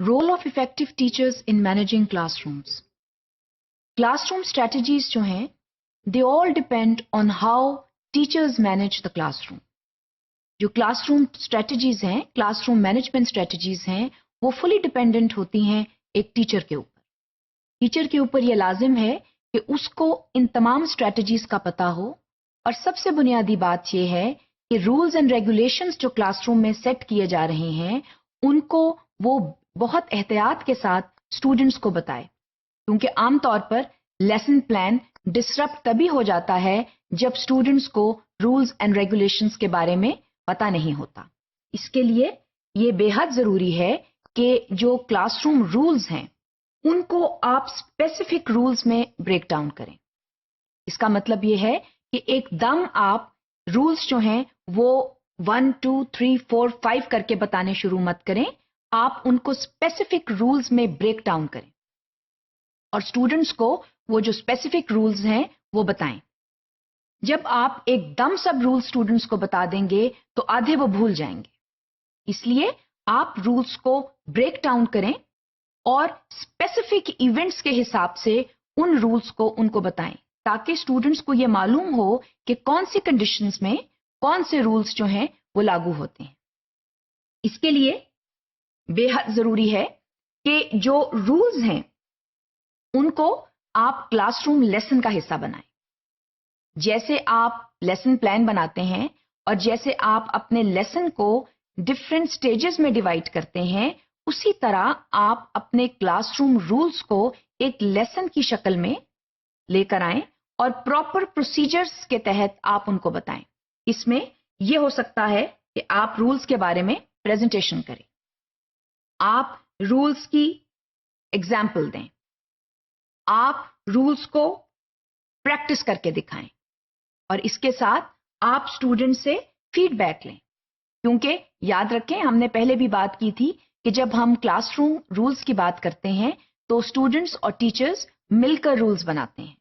Role of effective teachers in managing classrooms. Classroom strategies جو ہیں they all depend on how teachers manage the classroom. جو classroom strategies ہیں، classroom management strategies ہیں، وہ فلی dependent ہوتی ہیں ایک teacher کے اوپر. ٹیچر کے اوپر یہ لازم ہے کہ اس کو ان تمام اسٹریٹجیز کا پتہ ہو، اور سب سے بنیادی بات یہ ہے کہ رولز اینڈ ریگولیشنز جو کلاس روم میں سیٹ کیے جا رہے ہیں ان کو وہ بہت احتیاط کے ساتھ اسٹوڈنٹس کو بتائے، کیونکہ عام طور پر لیسن پلان ڈسرپٹ تبھی ہو جاتا ہے جب اسٹوڈنٹس کو رولز اینڈ ریگولیشنز کے بارے میں پتہ نہیں ہوتا. اس کے لیے یہ بے حد ضروری ہے کہ جو کلاس روم رولز ہیں ان کو آپ اسپیسیفک رولز میں بریک ڈاؤن کریں. اس کا مطلب یہ ہے کہ ایک دم آپ رولز جو ہیں وہ 1 2 3 4 5 کر کے بتانے شروع مت کریں. آپ ان کو اسپیسیفک رولز میں بریک ڈاؤن کریں اور اسٹوڈنٹس کو وہ جو اسپیسیفک رولز ہیں وہ بتائیں. جب آپ ایک دم سب رولز اسٹوڈنٹس کو بتا دیں گے تو آدھے وہ بھول جائیں گے. اس لیے آپ رولز کو بریک ڈاؤن کریں اور اسپیسیفک ایونٹس کے حساب سے ان رولز کو ان کو بتائیں، تاکہ اسٹوڈنٹس کو یہ معلوم ہو کہ کون سی کنڈیشنز میں کون سے رولز جو ہیں وہ لاگو ہوتے ہیں. اس کے لیے بے حد ضروری ہے کہ جو رولز ہیں ان کو آپ کلاس روم لیسن کا حصہ بنائیں. جیسے آپ لیسن پلان بناتے ہیں اور جیسے آپ اپنے لیسن کو ڈفرینٹ سٹیجز میں ڈیوائڈ کرتے ہیں، اسی طرح آپ اپنے کلاس روم رولز کو ایک لیسن کی شکل میں لے کر آئیں اور پراپر پروسیجرز کے تحت آپ ان کو بتائیں. اس میں یہ ہو سکتا ہے کہ آپ رولز کے بارے میں پریزنٹیشن کریں، آپ رولز کی ایگزامپل دیں، آپ رولز کو پریکٹس کر کے دکھائیں، اور اس کے ساتھ آپ اسٹوڈنٹ سے فیڈ بیک لیں. کیونکہ یاد رکھیں، ہم نے پہلے بھی بات کی تھی کہ جب ہم کلاس روم رولز کی بات کرتے ہیں تو اسٹوڈنٹس اور ٹیچرز مل کر رولز بناتے ہیں.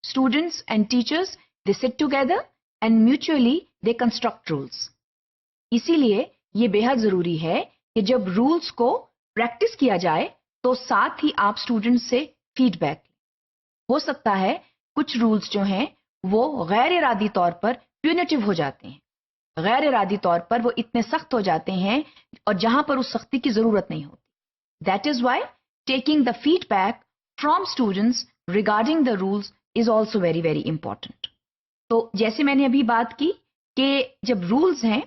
Students and teachers they sit together and mutually they construct rules. اسی لیے یہ بے حد ضروری ہے کہ جب رولز کو پریکٹس کیا جائے تو ساتھ ہی آپ اسٹوڈنٹس سے فیڈ بیک. ہو سکتا ہے کچھ رولز جو ہیں وہ غیر ارادی طور پر پیونیٹیو ہو جاتے ہیں، غیر ارادی طور پر وہ اتنے سخت ہو جاتے ہیں اور جہاں پر اس سختی کی ضرورت نہیں ہوتی. That is why taking the feedback from students regarding the rules is also very very important. تو جیسے میں نے ابھی بات کی کہ جب رولز ہیں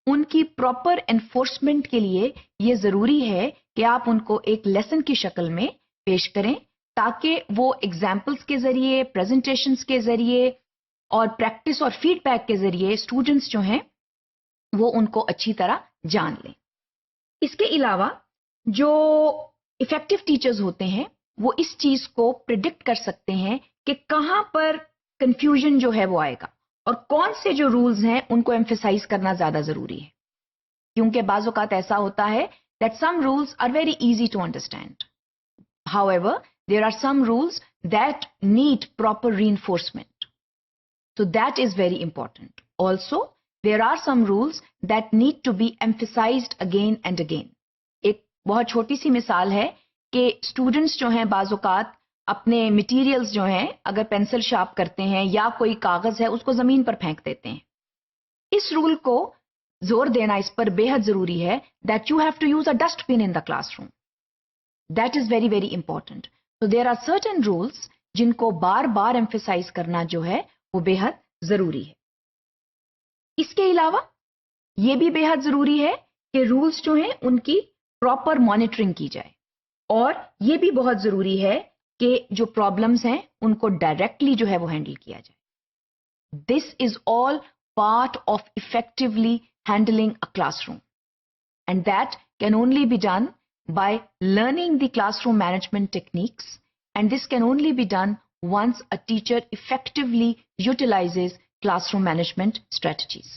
ان کی پراپر انفورسمنٹ کے لیے یہ ضروری ہے کہ آپ ان کو ایک لیسن کی شکل میں پیش کریں، تاکہ وہ ایگزامپلس کے ذریعے، پریزنٹیشنز کے ذریعے اور پریکٹس اور فیڈ بیک کے ذریعے اسٹوڈنٹس جو ہیں وہ ان کو اچھی طرح جان لیں. اس کے علاوہ جو افیکٹو ٹیچرز ہوتے ہیں وہ اس چیز کو پریڈکٹ کر سکتے ہیں کہ کہاں پر کنفیوژن جو ہے وہ آئے گا اور کون سے جو رولز ہیں ان کو ایمفیسائز کرنا زیادہ ضروری ہے. کیونکہ بعض اوقات ایسا ہوتا ہے that some rules are very easy to understand. However, there are some rules that need proper reinforcement. So that is very important. Also, there are some rules that need to be emphasized again and again. ایک بہت چھوٹی سی مثال ہے کہ students جو ہیں بعض اوقات اپنے مٹیریلز جو ہیں اگر پینسل شارپ کرتے ہیں یا کوئی کاغذ ہے اس کو زمین پر پھینک دیتے ہیں. اس رول کو زور دینا اس پر بے حد ضروری ہے that you have to use a dustbin in the classroom. That is very very important. So there are certain rules جن کو بار بار emphasize کرنا جو ہے وہ بے حد ضروری ہے. اس کے علاوہ یہ بھی بے حد ضروری ہے کہ رولز جو ہیں ان کی پراپر مانیٹرنگ کی جائے، اور یہ بھی بہت ضروری ہے کہ جو پرابلمز ہیں ان کو ڈائریکٹلی جو ہے وہ ہینڈل کیا جائے. This is all part of effectively handling a classroom, and that can only be done by learning the classroom management techniques, and this can only be done once a teacher effectively utilizes classroom management strategies.